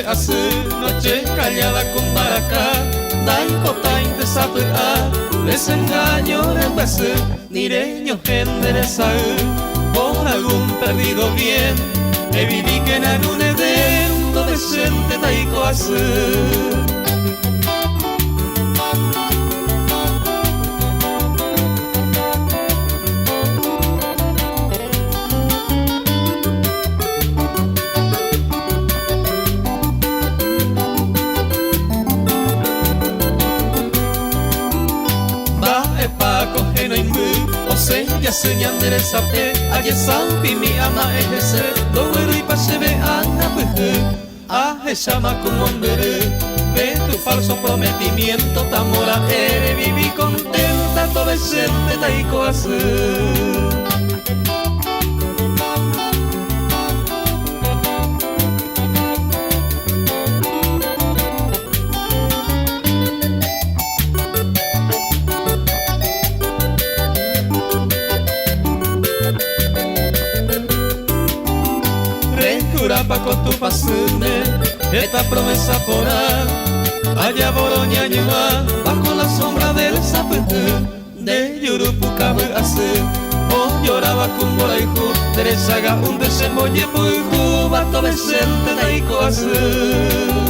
Hace noche callada con baracá, Daikota indesapea, desengaño en base, nireño endereza, por algún perdido bien, me viví que en algún evento decente taiko hace. Ya señan dereza pe, aye sampi mi ama ejese, lo bueno y pase ve anda peje, aje llama como hombre, ve tu falso prometimiento, tamora ere, viví contenta, todo decente taiko hace. Con tu pasume, esta promesa porá, allá boroña ñua, bajo la sombra del zapete, de Yurupucabe hace, o lloraba con boraijú, teresaga un desembolle puijú, bato decente taiko hace.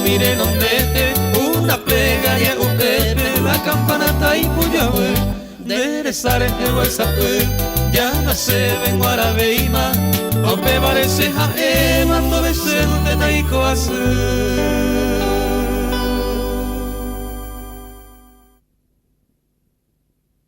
Mire nombrete, una plegaria upepe, la campana taipuyawe, derezare el huesape, ya nace ven guarabeima, ope parece jaema, todo decente taiko hace.